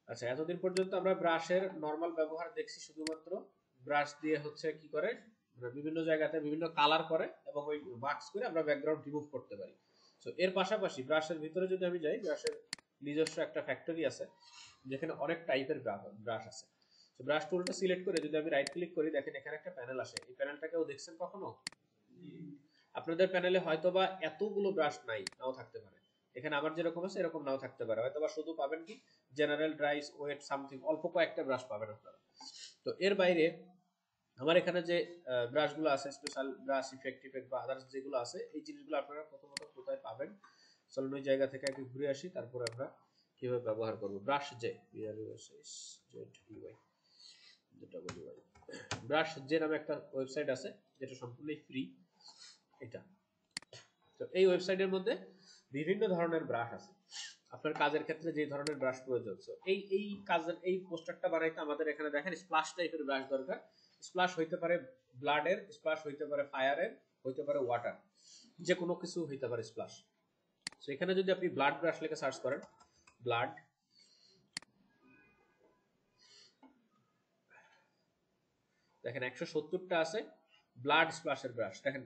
আচ্ছা, এতদিন পর্যন্ত আমরা ব্রাশের নরমাল ব্যবহার দেখছি, শুধুমাত্র ব্রাশ দিয়ে হচ্ছে কি করে বিভিন্ন জায়গাতে বিভিন্ন কালার করে এবং ওই মার্কস করে আমরা ব্যাকগ্রাউন্ড রিমুভ করতে পারি। সো এর পাশাপাশি ব্রাশের ভিতরে যদি আমি যাই, ব্রাশের নিজস্ব একটা ফ্যাক্টরি আছে যেখানে অনেক টাইপের ব্রাশ আছে। তো ব্রাশ টুলটা সিলেক্ট করে যদি আমি রাইট ক্লিক করি, দেখেন এখানে একটা প্যানেল আসে। এই প্যানেলটাকেও দেখছেন কখনো? আপনাদের প্যানেলে হয়তোবা এতগুলো ব্রাশ নাও থাকতে পারে। এখানে আমার যেরকম আছে এরকম নাও থাকতে পারে, হয়তোবা শুধু পাবেন কি জেনারেল, ড্রাইস, ওয়েট, সামথিং, অল্প কয়েকটা ব্রাশ পাবেন আপনারা। তো এর বাইরে আমার এখানে যে ব্রাশগুলো আছে, স্পেশাল ব্রাশ, ইফেক্ট বা আদার্স যেগুলো আছে, এই জিনিসগুলো আপনারা প্রথমত কোথায় পাবেন চলুন ওই জায়গা থেকে আগে ঘুরে আসি, তারপরে আমরা কিভাবে ব্যবহার করব। ব্রাশ জে, ব্রাশ জে নামে একটা ওয়েবসাইট আছে যেটা সম্পূর্ণ ফ্রি। এটা, তো এই ওয়েবসাইটের মধ্যে বিভিন্ন ধরনের ব্রাশ আছে, আপনার কাজের ক্ষেত্রে যে ধরনের ব্রাশ প্রয়োজন। এই কাজের এই পোস্টারটা বানাইতে আমাদের এখানে দেখেন স্প্লাশ টাইপের ব্রাশ দরকার। স্প্লাশ হইতে পারে ব্লাডের, স্প্লাশ হইতে পারে ফায়ারের, হইতে পারে ওয়াটার, যে কোনো কিছু হইতে পারে স্প্লাশ। সো এখানে যদি আপনি ব্লাড ব্রাশ লিখে সার্চ করেন, ব্লাড, দেখেন 170টা আছে ব্লাড স্প্লাশের ব্রাশ। দেখেন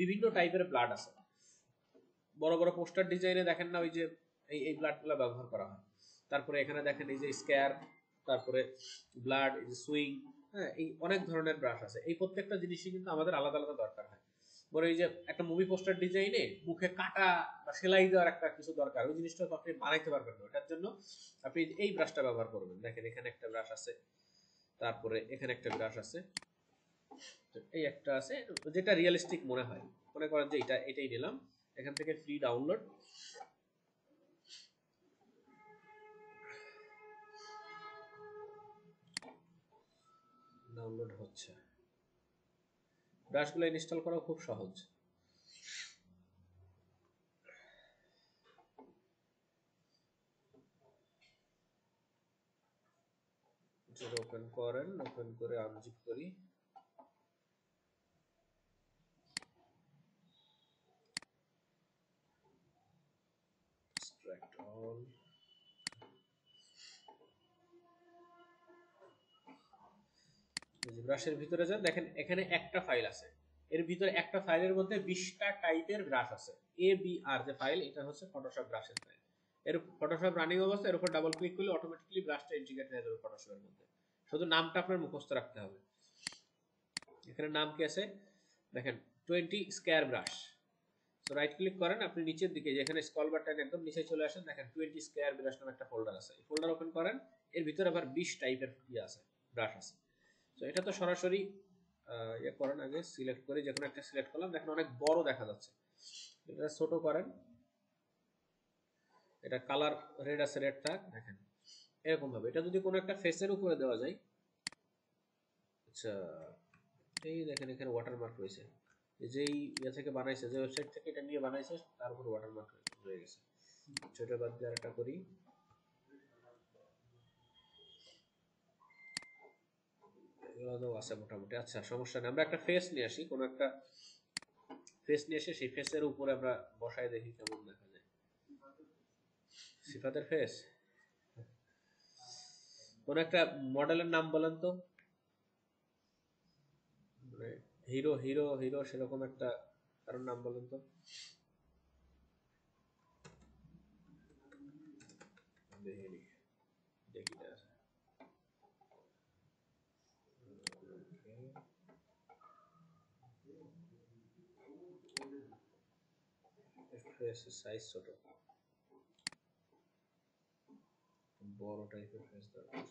বিভিন্ন টাইপের ব্লাড আছে, বড় বড় পোস্টার ডিজাইনে দেখেন না ওই যে এই ব্লাডগুলো ব্যবহার করা হয়। তারপরে এখানে দেখেন এই যে স্ক্যার, তারপরে ব্লাড, এই যে সুইং, হ্যাঁ, এই অনেক ধরনের ব্রাশ আছে। এই প্রত্যেকটা জিনিসই কিন্তু আমাদের আলাদা আলাদা দরকার হয়। বলে এই যে একটা মুভি পোস্টার ডিজাইনে মুখে কাটা বা সেলাই দেওয়ার একটা কিছু দরকার, ওই জিনিসটা তো আপনি বানাইতে পারবেন না, ওটার জন্য আপনি এই ব্রাশটা ব্যবহার করবেন। দেখেন এখানে একটা ব্রাশ আছে, তারপরে এখানে একটা ব্রাশ আছে, এই একটা আছে, যেটা রিয়েলিস্টিক মনে হয়, মনে করেন যে এটাই নিলাম। এখান থেকে ফ্রি ডাউনলোড, ডাউনলোড হচ্ছে। ব্রাশগুলো ইনস্টল করা খুব সহজ। যেটা ওপেন করেন, ওপেন করে আনজিপ করি, এক্সট্রাক্ট অল। ব্রাশের ভিতরে যান, দেখেন এখানে একটা ফাইল আছে, এর ভিতরে একটা ফাইলের মধ্যে 20টা টাইপের ব্রাশ আছে। এ বি আর যে ফাইল, এটা হচ্ছে ফটোশপ ব্রাশের ফাইল। এর ফটোশপ রানিং অবস্থা, এর উপর ডাবল ক্লিক করলে অটোমেটিক্যালি ব্রাশটা ইন্টিগ্রেট হয়ে যাবে ফটোশপের মধ্যে। শুধু নামটা আপনার মুখস্থ রাখতে হবে। এখানে নাম কি আছে দেখেন, 20 square brush. So right click করেন, আপনি নিচের দিকে যেখানে স্ক্রল বাটন একদম নিচে চলে আসেন, দেখেন 20 স্কয়ার ব্রাশ নামে একটা ফোল্ডার আছে। এই ফোল্ডার ওপেন করেন, এর ভিতরে আবার 20 টাইপের আছে, ব্রাশ আছে। তো এটা তো সরাসরি ইয়ে করেন, আগে সিলেক্ট করে যে কোনো একটা সিলেক্ট করলাম, দেখেন অনেক বড় দেখা যাচ্ছে। এটা ছোট করেন, এটা কালার রেড আছে, রেড থাক, দেখেন এরকম ভাবে। এটা যদি কোনো একটা ফেসের উপরে দেওয়া যায়, আচ্ছা এই দেখেন এখানে ওয়াটারমার্ক রয়েছে, যেই ইয়ে থেকে বানাইছে, যে ওয়েবসাইট থেকে এটা নিয়ে বানাইছে, তার উপর ওয়াটারমার্ক রয়ে গেছে। ছোট বাদ দিয়ে আরেকটা করি, এগুলো আছে মোটামুটি। আচ্ছা সমস্যা নেই, আমরা একটা ফেস নিয়ে আসি, কোনো একটা ফেস নিয়ে এসে সেই ফেসের উপরে আমরা বসায় দেখি কেমন দেখা যায়। সিফাতের ফেস, কোন একটা মডেলের নাম বলেন তো, মানে হিরো হিরো হিরো সেরকম একটা কারোর নাম বলেন তো। দেখি দেখি ফেস সাইজ ছোট, বড় টাইপের ফেস দরকার।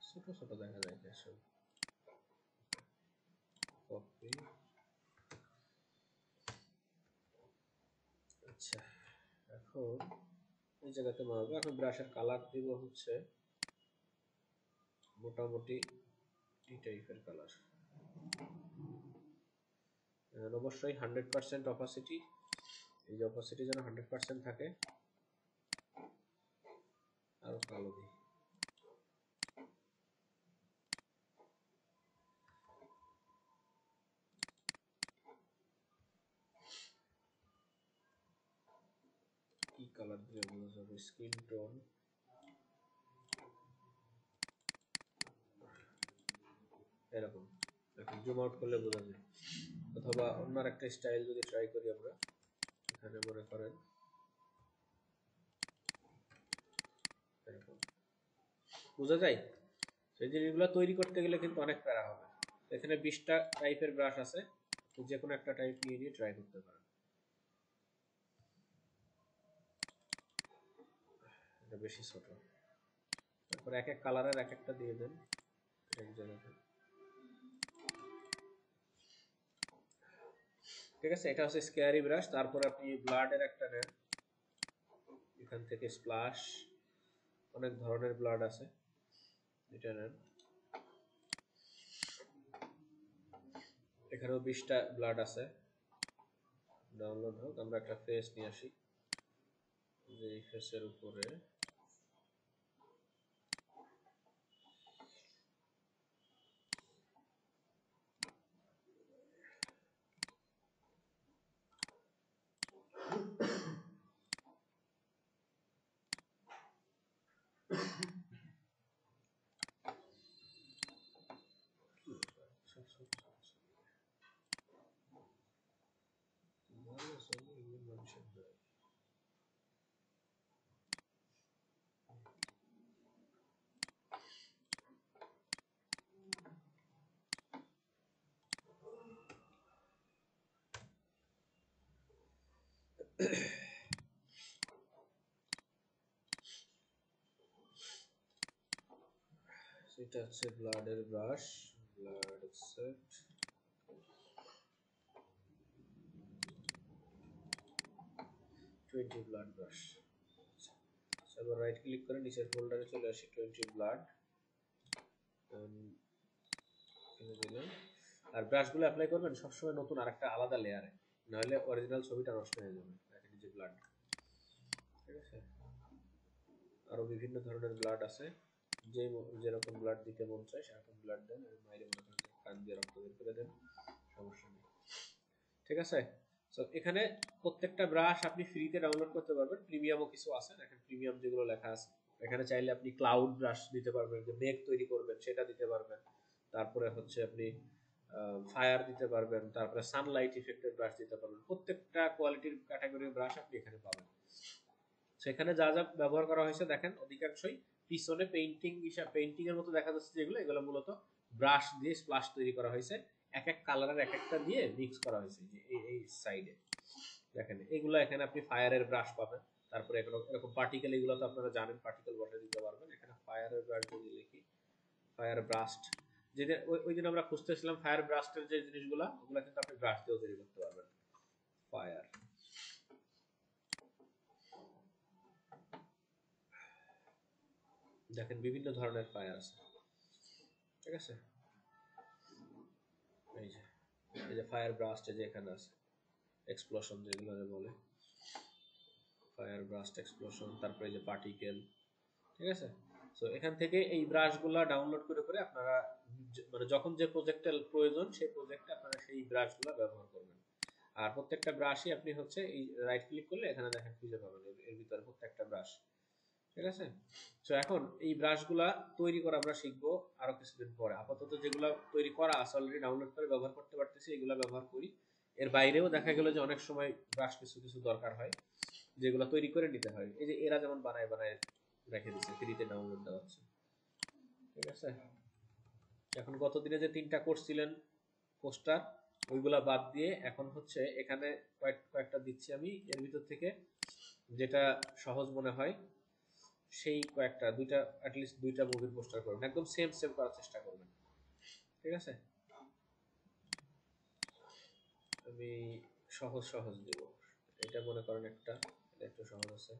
ছোট ছোট দেখা যায় এসব, কপি। আচ্ছা এখন এই জায়গাতে মারবো, এখন ব্রাশের কালার দিব হচ্ছে মোটামুটি এই টাইপের কালার। অবশ্যই 100% অপাসিটি, এই যে অপাসিটি যেন 100% থাকে। আরো কালো দিই। কি কালার দিলে বোঝা যাবে? স্কিন টোন, এরকম এখন জুম আউট করলে বোঝা যায়। অথবা অন্য একটা স্টাইল যদি ট্রাই করি আমরা, এখানে মনে করেন এরকম, বোঝা যায়। সেই জিনিসগুলো তৈরি করতে গেলে কিন্তু অনেক প্যারা হবে। এখানে 20টা টাইপের ব্রাশ আছে, যে কোনো একটা টাইপ নিয়ে ট্রাই করতে পারেন। এটা বেশি ছোট, তারপর এক এক কালারের এক একটা দিয়ে দেন এক জায়গাতে। ঠিক আছে, এটা হচ্ছে স্কেয়ারি ব্রাশ। তারপর আপনি ব্লাডের একটা নেন, এখান থেকে স্প্লাশ, অনেক ধরনের ব্লাড আছে, এটা নেন। এখানেও 20টা ব্লাড আছে, ডাউনলোড হোক। আমরা একটা ফেস নিয়ে আসি, যে এই ফেসের উপরে এটা হচ্ছে ব্লাডের brush, blood shed, 20 blood brush. এবার রাইট ক্লিক করে নিচের ফোল্ডারে চলে আসি, 20 ব্লাড দিলাম। আর ব্রাশগুলো অ্যাপ্লাই করবেন সবসময় নতুন আরেকটা আলাদা লেয়ারে, নাহলে অরিজিনাল ছবিটা নষ্ট হয়ে যাবে। দেখেন যে ব্লাড, ঠিক আছে। আরো বিভিন্ন ধরনের ব্লাড আছে, যে যেরকম ব্লাড দিতে মন চায় সেরকম ব্লাড দেন। মাইরে মনে করেন কান দিয়ে রক্ত বের করে দেন, সমস্যা নেই। ঠিক আছে। সো এখানে প্রত্যেকটা ব্রাশ আপনি ফ্রিতে ডাউনলোড করতে পারবেন, প্রিমিয়ামও কিছু আছে। দেখেন প্রিমিয়াম যেগুলো লেখা আছে, এখানে চাইলে আপনি ক্লাউড ব্রাশ দিতে পারবেন, যে মেঘ তৈরি করবেন সেটা দিতে পারবেন। তারপরে হচ্ছে আপনি ফায়ার দিতে পারবেন, তারপরে সানলাইট ইফেক্টের ব্রাশ দিতে পারবেন। প্রত্যেকটা কোয়ালিটির ক্যাটাগরির ব্রাশ আপনি এখানে পাবেন। সেখানে যা যা ব্যবহার করা হয়েছে দেখেন, অধিকাংশই পিছনে পেইন্টিং পেইন্টিং এর মতো দেখা যাচ্ছে যেগুলো, এগুলো মূলত ব্রাশ দিয়ে স্প্লাশ তৈরি করা হয়েছে। এক এক কালারের এক একটা দিয়ে মিক্স করা হয়েছে। যে এই সাইডে দেখেন, এগুলো এখানে আপনি ফায়ারের ব্রাশ পাবেন। তারপরে এরকম পার্টিকেল, এগুলো তো আপনারা জানেন, পার্টিকেল বসে দিতে পারবেন। এখানে ফায়ারের ব্রাশ যদি লিখি, ফায়ার ব্রাস্ট, যেটা ওই দিন আমরা খুঁজতেছিলাম ফায়ার ব্রাস্টের যে জিনিসগুলো, ওগুলো কিন্তু আপনি ব্রাশ দিয়েও তৈরি করতে পারবেন। ফায়ার, দেখেন বিভিন্ন ধরনের ফায়ার আছে, ঠিক আছে। এই যে ফায়ার ব্রাস্ট, যে এখানে আছে এক্সপ্লোশন যেগুলো বলে, ফায়ার ব্রাস্ট এক্সপ্লোশন। তারপরে এই যে পার্টিকেল, ঠিক আছে। সো এখান থেকে এই ব্রাশগুলো ডাউনলোড করে করে আপনারা মানে যখন যে প্রজেক্টের প্রয়োজন সেই প্রজেক্টে আপনারা সেই ব্রাশগুলো ব্যবহার করবেন। আর প্রত্যেকটা ব্রাশই আপনি হচ্ছে এই রাইট ক্লিক করলে এখানে দেখেন খুঁজে পাবেন এর ভিতরে প্রত্যেকটা ব্রাশ, ঠিক আছে। সো এখন এই ব্রাশগুলা তৈরি করা আমরা শিখবো আরো কিছুদিন পরে। আপাতত যেগুলো তৈরি করা আছে অলরেডি, ডাউনলোড করে ব্যবহার করতে পারতেছি, এগুলো ব্যবহার করি। এর বাইরেও দেখা গেল যে অনেক সময় ব্রাশ কিছু কিছু দরকার হয়, যেগুলো তৈরি করে নিতে হয়। এই যে এরা যেমন বানায় বানায় রেখে দিচ্ছে, ফ্রিতে ডাউনলোড দেওয়া হচ্ছে, ঠিক আছে। এখন গত দিনে যে 3টা করছিলেন পোস্টার, ওইগুলা বাদ দিয়ে এখন হচ্ছে এখানে কয়েকটা দিচ্ছি আমি, এর ভিতর থেকে যেটা সহজ মনে হয় সেই কয়েকটা, দুইটা অ্যাটলিস্ট 2টা মুভির পোস্টার করবেন, একদম সেম সেম করার চেষ্টা করবেন, ঠিক আছে। আমি সহজ সহজ দিব, এটা মনে করেন একটা, এটা একটু সহজ আছে।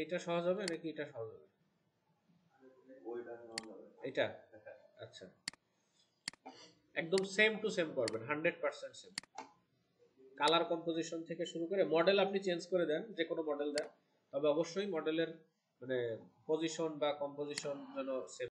এটা সহজ হবে নাকি এটা সহজ হবে? এটা আচ্ছা, একদম সেম টু সেম করবেন, 100% সেম। কালার কম্পোজিশন থেকে শুরু করে মডেল আপনি চেঞ্জ করে দেন, যে কোনো মডেল দেন, তবে অবশ্যই মডেলের মানে পজিশন বা কম্পোজিশন যেন সেম